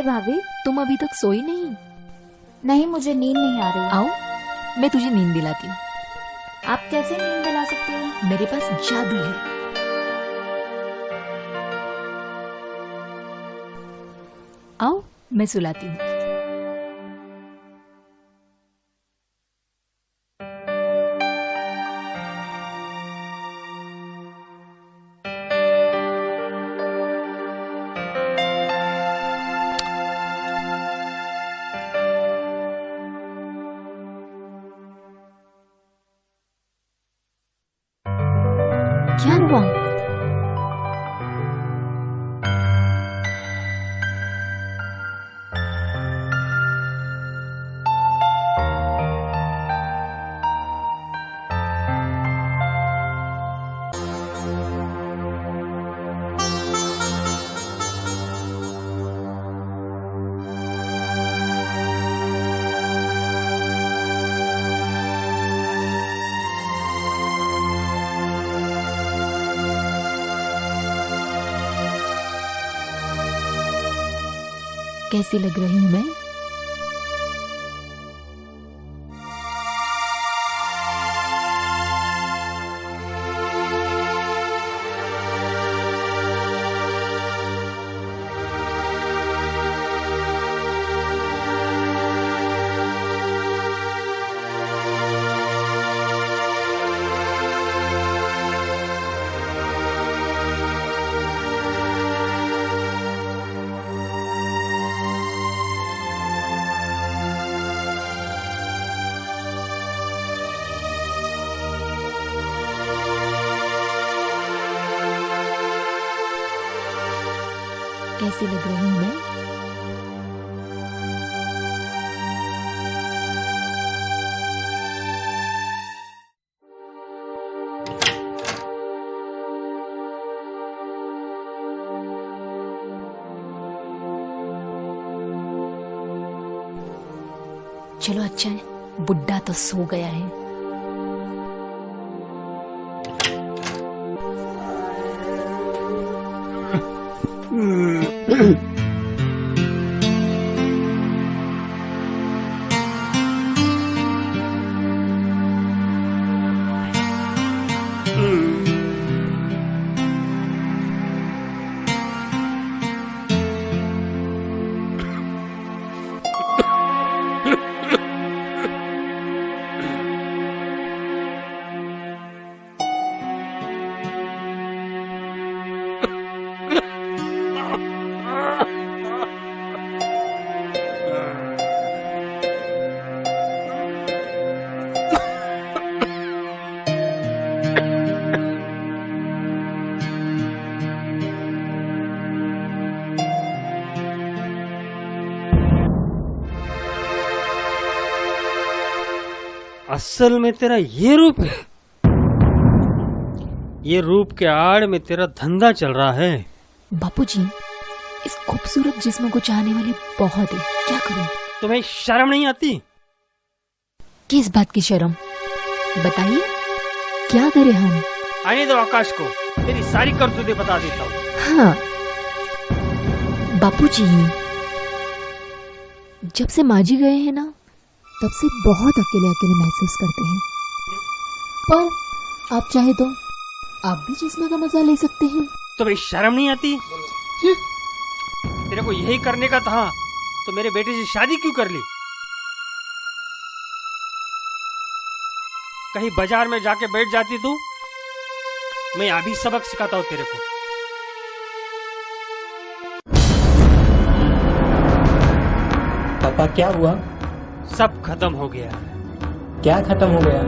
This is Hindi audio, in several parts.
हाय भाभी। तुम अभी तक सोई नहीं? नहीं, मुझे नींद नहीं आ रही। आओ मैं तुझे नींद दिलाती हूँ। आप कैसे नींद दिला सकते हो? मेरे पास जादू है। आओ मैं सुलाती हूँ। क्या हुआ? कैसी लग रही हूँ मैं? कैसी लग रही हूँ मैं? चलो अच्छा है, बुड्ढा तो सो गया है। असल में तेरा ये रूप है? ये रूप के आड़ में तेरा धंधा चल रहा है? बापूजी, इस खूबसूरत जिस्म को चाहने वाली बहुत है, क्या करूं? तुम्हें शर्म नहीं आती? किस बात की शर्म? बताइए, क्या करें हम? आने दो आकाश को, तेरी सारी करतूतें बता देता हूँ। हाँ बापूजी, जब से माँ जी गए हैं ना, तब से बहुत अकेले अकेले महसूस करते हैं। पर आप चाहे तो आप भी जिस्म का मजा ले सकते हैं। तुम्हें शर्म नहीं आती? तेरे को यही करने का था तो मेरे बेटे से शादी क्यों कर ली? कहीं बाजार में जाके बैठ जाती तू, मैं अभी सबक सिखाता हूँ तेरे को। पापा क्या हुआ? सब खत्म हो गया। क्या खत्म हो गया?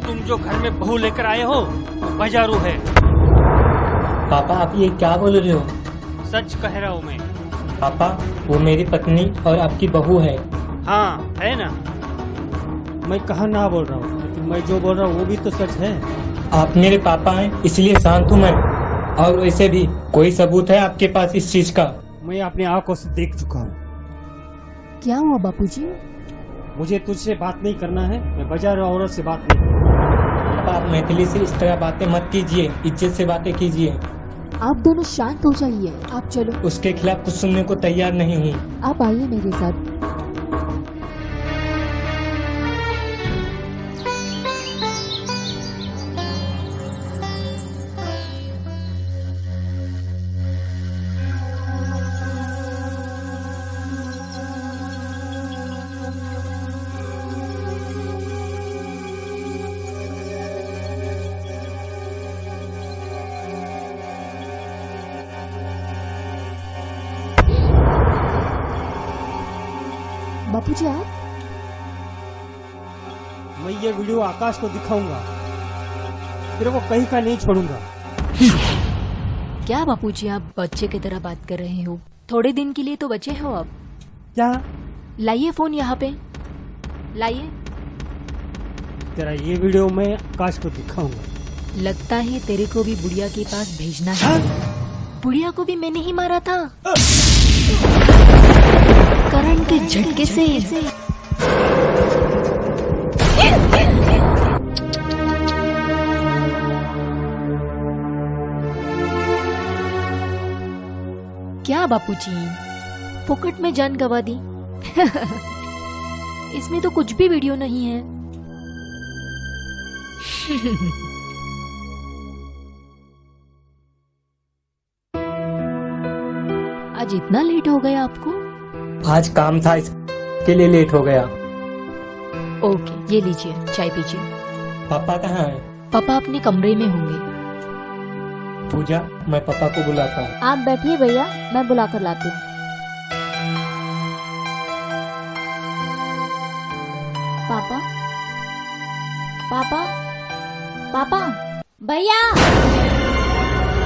तुम जो घर में बहू लेकर आए हो बाजारू है। पापा आप ये क्या बोल रहे हो? सच कह रहा हूँ मैं। पापा वो मेरी पत्नी और आपकी बहू है। हाँ है ना। मैं कहाँ ना बोल रहा हूँ, लेकिन मैं जो बोल रहा हूँ वो भी तो सच है। आप मेरे पापा हैं इसलिए शांत हूँ मैं, और वैसे भी कोई सबूत है आपके पास इस चीज का? मैं अपनी आंखों से देख चुका हूँ। क्या हुआ बापूजी? मुझे तुझसे बात नहीं करना है, मैं बाजार औरत से बात नहीं। पापा आप मैथिली से इस तरह बातें मत कीजिए, इज्जत से बातें कीजिए। आप दोनों शांत हो जाइए। आप चलो, उसके खिलाफ कुछ सुनने को तैयार नहीं हूँ। आप आइए मेरे साथ। बापूजी आप? मैं ये वीडियो आकाश को दिखाऊंगा, तेरे को कहीं का नहीं छोड़ूंगा। क्या बापूजी आप बच्चे की तरह बात कर रहे हो? थोड़े दिन के लिए तो बचे हो आप। क्या? लाइए फोन यहाँ पे, लाइए। तेरा ये वीडियो मैं आकाश को दिखाऊंगा। लगता है तेरे को भी बुढ़िया के पास भेजना है। बुढ़िया को भी मैंने ही मारा था, करंट के झटके से। क्या बापूजी, फोकट में जान गवा दी। इसमें तो कुछ भी वीडियो नहीं है। आज इतना लेट हो गया आपको? आज काम था, इसके लिए लेट हो गया। ओके, ये लीजिए, चाय पीजिए। पापा कहाँ है? पापा अपने कमरे में होंगे। पूजा, मैं पापा को बुलाता हूँ। आप बैठिए भैया, मैं बुला कर लाती हूँ। पापा, पापा, पापा, भैया,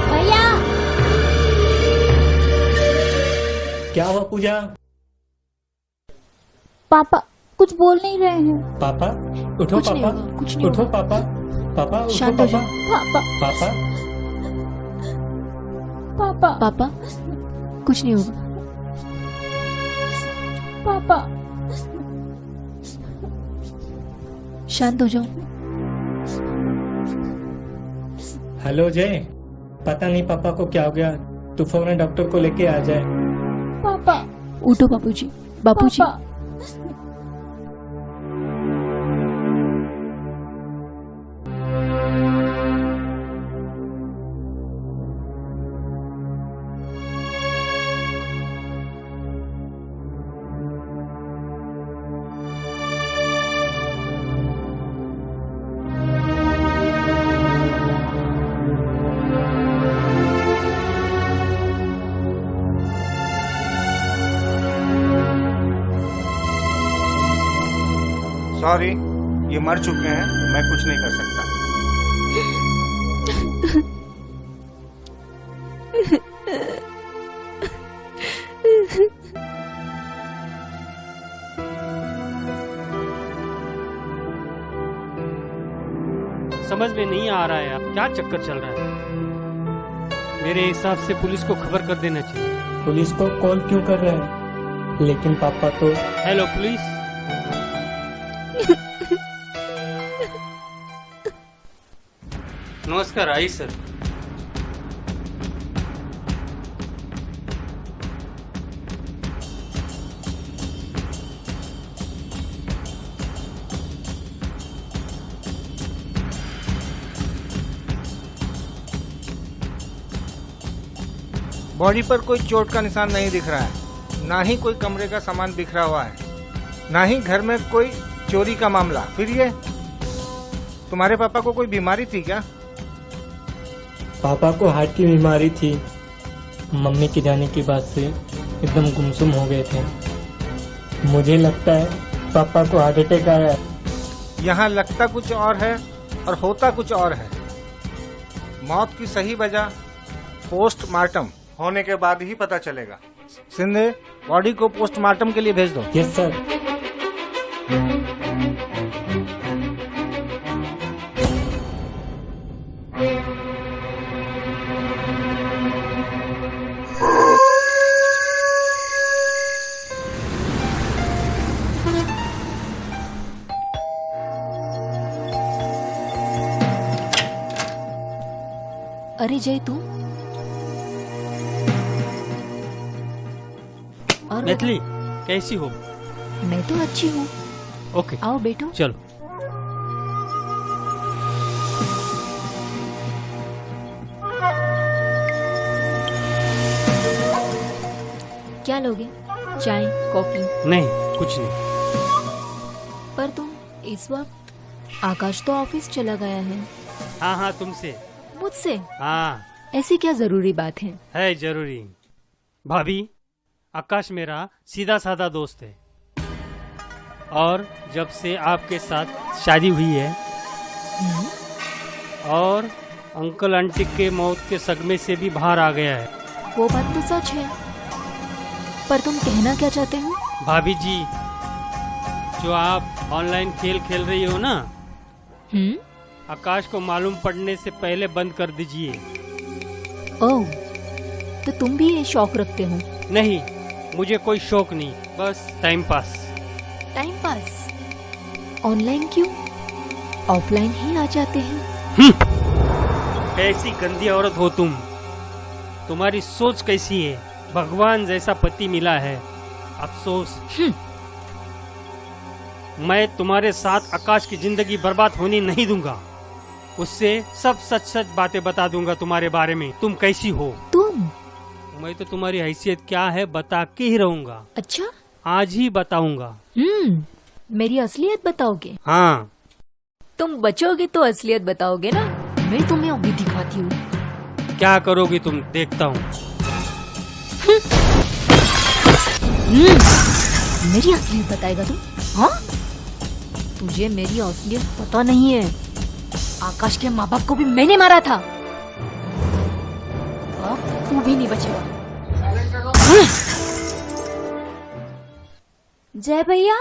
भैया। क्या हुआ पूजा? पापा कुछ बोल नहीं रहे हैं। पापा उठो, कुछ नहीं पापा होगा, कुछ नहीं उठो, होगा। पापा पापा उठो, शांत हो पापा पापा, पापा पापा, पापा कुछ नहीं होगा। पापा। शांत हो जाओ। हेलो जय, पता नहीं पापा को क्या हो गया, तू फौरन डॉक्टर को लेके आ जाए। पापा, उठो बापूजी, बापूजी। पापा। सॉरी, ये मर चुके हैं, मैं कुछ नहीं कर सकता। समझ में नहीं आ रहा है अब क्या चक्कर चल रहा है। मेरे हिसाब से पुलिस को खबर कर देना चाहिए। पुलिस को कॉल क्यों कर रहे हैं? लेकिन पापा तो। Hello police. नमस्कार, आई सर। बॉडी पर कोई चोट का निशान नहीं दिख रहा है, ना ही कोई कमरे का सामान बिखरा हुआ है, ना ही घर में कोई चोरी का मामला। फिर ये तुम्हारे पापा को कोई बीमारी थी क्या? पापा को हार्ट की बीमारी थी। मम्मी के जाने के बाद से एकदम गुमसुम हो गए थे। मुझे लगता है पापा को हार्ट अटैक आया है। यहाँ लगता कुछ और है और होता कुछ और है। मौत की सही वजह पोस्टमार्टम होने के बाद ही पता चलेगा। सिंधे, बॉडी को पोस्टमार्टम के लिए भेज दो। Yes sir. अरे जय, तू और मैथिली कैसी हो? बताओ। मैं तो अच्छी हूँ। ओके आओ बैठो। चलो। क्या लोगे? चाय, कॉफी? नहीं कुछ नहीं। पर तुम इस वक्त, आकाश तो ऑफिस चला गया है। हाँ हाँ तुमसे। मुझसे? हाँ ऐसी क्या जरूरी बात है? जरूरी। भाभी, आकाश मेरा सीधा साधा दोस्त है और जब से आपके साथ शादी हुई है और अंकल आंटी के मौत के सदमे से भी बाहर आ गया है। वो बात तो सच है, पर तुम कहना क्या चाहते हो? भाभी जी, जो आप ऑनलाइन खेल खेल रही हो ना, आकाश को मालूम पड़ने से पहले बंद कर दीजिए। ओह, तो तुम भी ये शौक रखते हो? नहीं, मुझे कोई शौक नहीं, बस time pass. Time pass? Online क्यों? ऑफलाइन ही आ जाते हैं। कैसी गंदी औरत हो तुम। तुम्हारी सोच कैसी है? भगवान जैसा पति मिला है, अफसोस। मैं तुम्हारे साथ आकाश की जिंदगी बर्बाद होने नहीं दूंगा। उससे सब सच सच बातें बता दूंगा तुम्हारे बारे में, तुम कैसी हो। तुम? मैं तो तुम्हारी हैसियत क्या है बता के ही रहूंगा। अच्छा, आज ही बताऊंगा। मेरी असलियत बताओगे? हाँ। तुम बचोगे तो असलियत बताओगे ना। मैं तुम्हें अभी दिखाती हूँ। क्या करोगी तुम, देखता हूँ। मेरी असलियत बताएगा तू? हाँ? तुझे मेरी असलियत पता नहीं है। आकाश के माँ बाप को भी मैंने मारा था। अब तू भी नहीं बचेगा। जय भैया।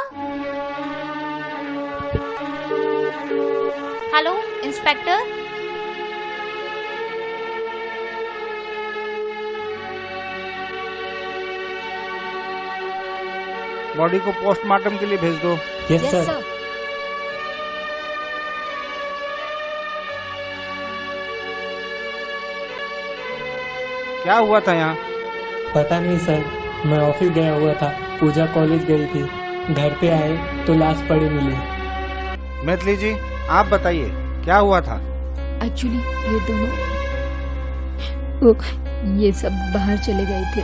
Hello inspector. बॉडी को पोस्टमार्टम के लिए भेज दो। Yes yes sir. सर। क्या हुआ था यहाँ? पता नहीं सर, मैं ऑफिस गया हुआ था, पूजा कॉलेज गई थी, घर पे आए तो लाश पड़ी मिली। मैथिली जी, आप बताइए क्या हुआ था? एक्चुअली ये दोनों ये सब बाहर चले गए थे।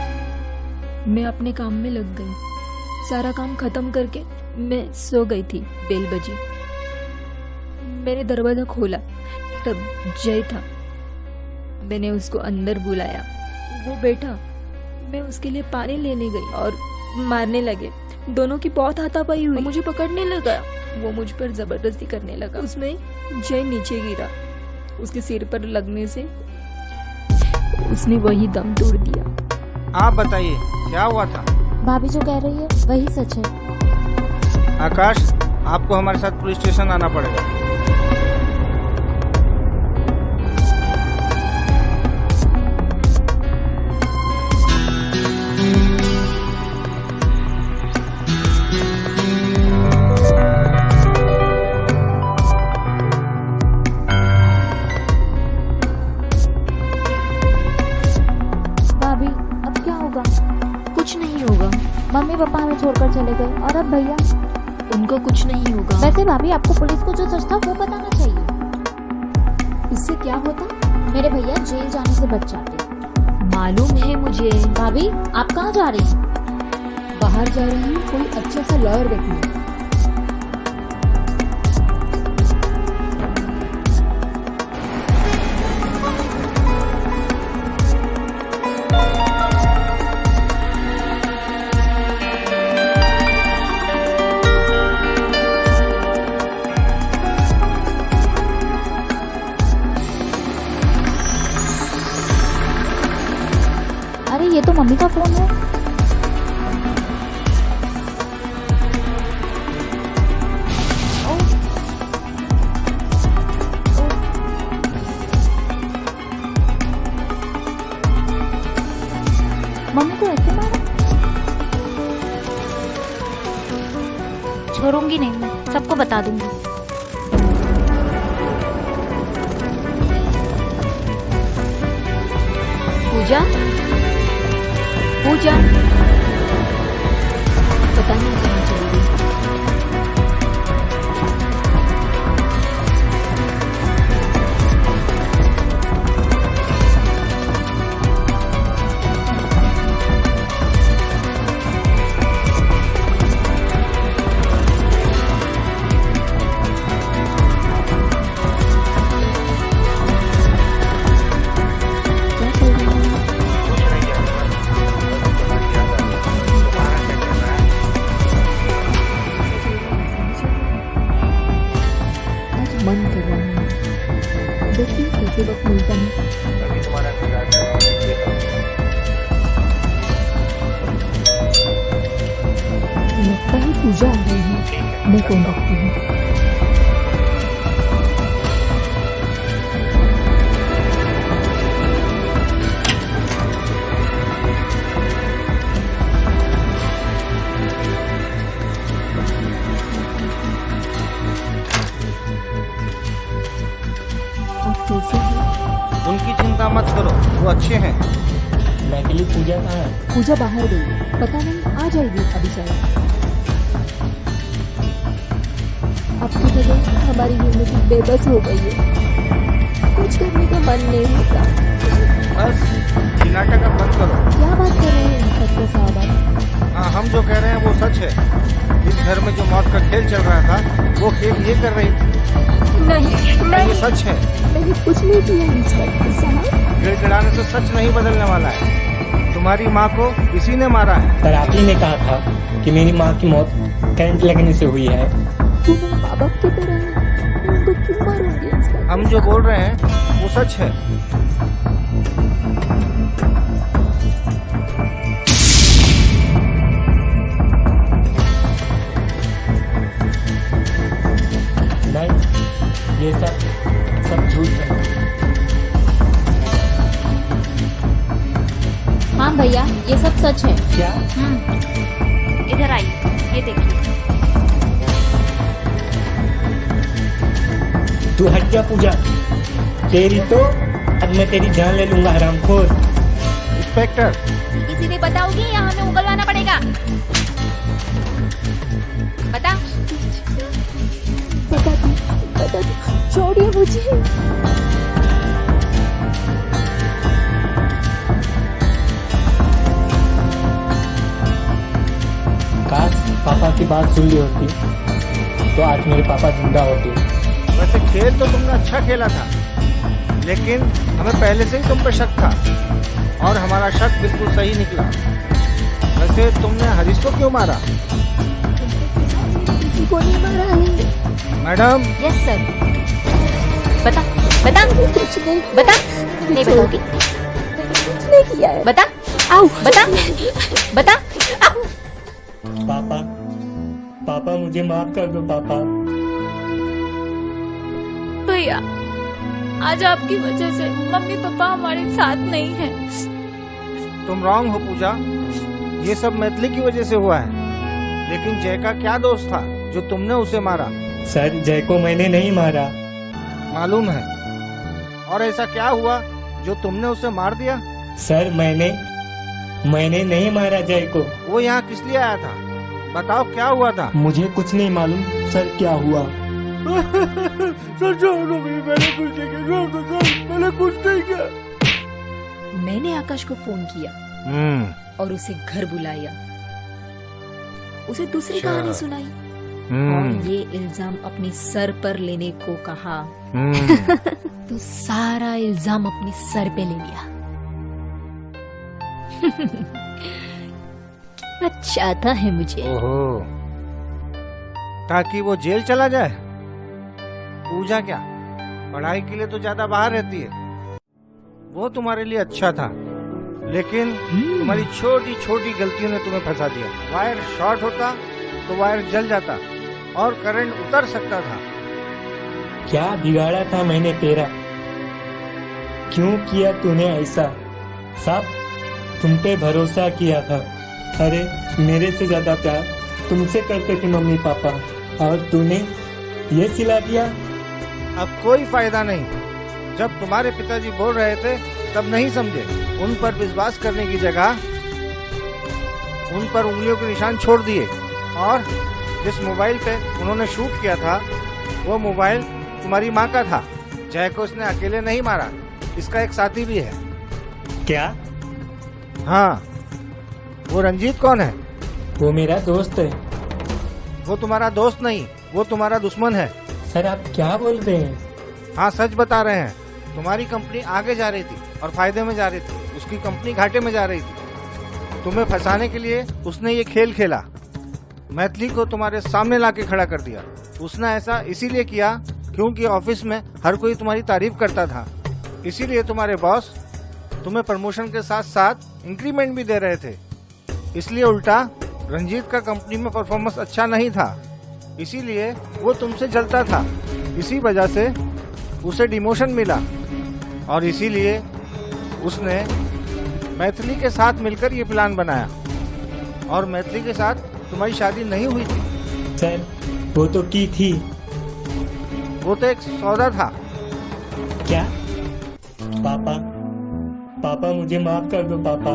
मैं अपने काम में लग गई। सारा काम खत्म करके मैं सो गई थी। बेल बजी, मैंने दरवाजा खोला, तब जय था। मैंने उसको अंदर बुलाया, वो बैठा। मैं उसके लिए पानी लेने गई और मारने लगे। दोनों की बहुत हाथापाई हुई। मुझे पकड़ने लगा, वो मुझ पर जबरदस्ती करने लगा। उसमें जय नीचे गिरा, उसके सिर पर लगने से उसने वही दम तोड़ दिया। आप बताइए क्या हुआ था? भाभी जो कह रही है वही सच है। आकाश, आपको हमारे साथ पुलिस स्टेशन आना पड़ेगा। भाभी अब क्या होगा? कुछ नहीं होगा। मम्मी पापा हमें छोड़कर चले गए और अब भैया। उनको कुछ नहीं होगा। वैसे भाभी आपको पुलिस को जो सच था वो बताना चाहिए। इससे क्या होता? मेरे भैया जेल जाने से बच जाते। मालूम है मुझे। भाभी आप कहाँ जा रही हैं? बाहर जा रही हूँ कोई अच्छा सा लॉयर देखने। अरे ये तो मम्मी का फोन है। मम्मी को ऐसे मारा? छोड़ूंगी नहीं, मैं सबको बता दूंगी। पूजा, पूजा, पता नहीं कहाँ चली गई। मन कर रहा है, देखिए कैसे वक्त मिलता है। लगता है पूजा आ रही है, मैं फोन रखती हूँ। आप कैसे हैं? उनकी चिंता मत करो, वो अच्छे हैं। मैथिली पूजा कहाँ है? पूजा बाहर गई है, पता नहीं आ जाएगी अभी शायद। आपकी वजह हमारी जिंदगी बेबस हो गई है, कुछ करने का मन नहीं होता। बस ये नाटक अब बंद करो। क्या बात कर रहे हैं इंस्पेक्टर साहब आप? हाँ, हम जो कह रहे हैं वो सच है। इस घर में जो मौत का खेल चल रहा था वो खेल ये कर रही थी। नहीं ये सच है। मैंने कुछ नहीं किया इंस्पेक्टर साहब। गिड़गिड़ाने से सच नहीं बदलने वाला है। तुम्हारी माँ को इसी ने मारा है। पर आप ही ने कहा था कि मेरी माँ की मौत करंट लगने से हुई है। वो मेरे माँ बाप की तरह है, उनको क्यों मारूंगी इंस्पेक्टर? हम जो बोल रहे हैं वो सच है। नहीं, ये सब झूठ है। हाँ भैया, ये सब सच है। क्या? इधर आइए, ये देखिए। तू हट जा पूजा, तेरी तो अब मैं तेरी जान ले लूंगा हरामखोर। इंस्पेक्टर, सीधी सीधी बताओगी या हमें उगलवाना पड़ेगा? बता। बता दो, छोड़िए मुझे। काश पापा की बात सुन ली होती तो आज मेरे पापा जिंदा होते। वैसे खेल तो तुमने अच्छा खेला था, लेकिन हमें पहले से ही तुम पे शक था और हमारा शक बिल्कुल सही निकला। वैसे तुमने हरीश को क्यों मारा? किसी को नहीं मारा है मैडम। Yes sir. बता बता कुछ नहीं बता। नहीं बताओगी? कुछ नहीं किया है। बता। आओ बता बता। आओ। पापा, पापा मुझे माफ कर दो पापा। भैया, आज आपकी वजह से मम्मी पापा हमारे साथ नहीं है। तुम रॉन्ग हो पूजा, ये सब मैथिली की वजह से हुआ है। लेकिन जय का क्या दोष था जो तुमने उसे मारा? सर, जय को मैंने नहीं मारा। मालूम है। और ऐसा क्या हुआ जो तुमने उसे मार दिया? सर, मैंने नहीं मारा जय को। वो यहाँ किस लिए आया था? बताओ क्या हुआ था? मुझे कुछ नहीं मालूम सर क्या हुआ। मैंने कुछ नहीं किया। मैंने आकाश को फोन किया और उसे घर बुलाया, उसे दूसरी अच्छा। कहानी सुनाई और ये इल्जाम अपने सर पर लेने को कहा। तो सारा इल्जाम अपने सर पे ले लिया। कितना चाहता है मुझे। ओहो, ताकि वो जेल चला जाए? पूजा क्या पढ़ाई के लिए तो ज्यादा बाहर रहती है, वो तुम्हारे लिए अच्छा था, लेकिन तुम्हारी छोटी छोटी गलतियों ने तुम्हें फंसा दिया। वायर शॉर्ट होता तो वायर जल जाता और करंट उतर सकता था। क्या बिगाड़ा था मैंने तेरा? क्यों किया तूने ऐसा? सब तुम पे भरोसा किया था। अरे मेरे से ज्यादा प्यार तुमसे करते थे मम्मी पापा, और तूने ये सिला दिया। अब कोई फायदा नहीं। जब तुम्हारे पिताजी बोल रहे थे तब नहीं समझे। उन पर विश्वास करने की जगह उन पर उंगलियों के निशान छोड़ दिए। और जिस मोबाइल पे उन्होंने शूट किया था वो मोबाइल तुम्हारी माँ का था। जय को उसने अकेले नहीं मारा, इसका एक साथी भी है। क्या? हाँ, वो रंजीत कौन है? वो मेरा दोस्त है। वो तुम्हारा दोस्त नहीं, वो तुम्हारा दुश्मन है। सर आप क्या बोल रहे हैं? हाँ, सच बता रहे हैं। तुम्हारी कंपनी आगे जा रही थी और फायदे में जा रही थी, उसकी कंपनी घाटे में जा रही थी। तुम्हें फंसाने के लिए उसने ये खेल खेला, मैथिली को तुम्हारे सामने लाके खड़ा कर दिया। उसने ऐसा इसीलिए किया क्योंकि ऑफिस में हर कोई तुम्हारी तारीफ करता था, इसीलिए तुम्हारे बॉस तुम्हें प्रमोशन के साथ साथ इंक्रीमेंट भी दे रहे थे। इसलिए उल्टा रंजीत का कंपनी में परफॉर्मेंस अच्छा नहीं था, इसीलिए वो तुमसे जलता था। इसी वजह से उसे डिमोशन मिला और इसीलिए उसने मैथिली के साथ मिलकर ये प्लान बनाया और मैथिली के साथ तुम्हारी शादी नहीं हुई थी। सर वो तो की थी। वो तो एक सौदा था। क्या? पापा, पापा मुझे माफ कर दो पापा।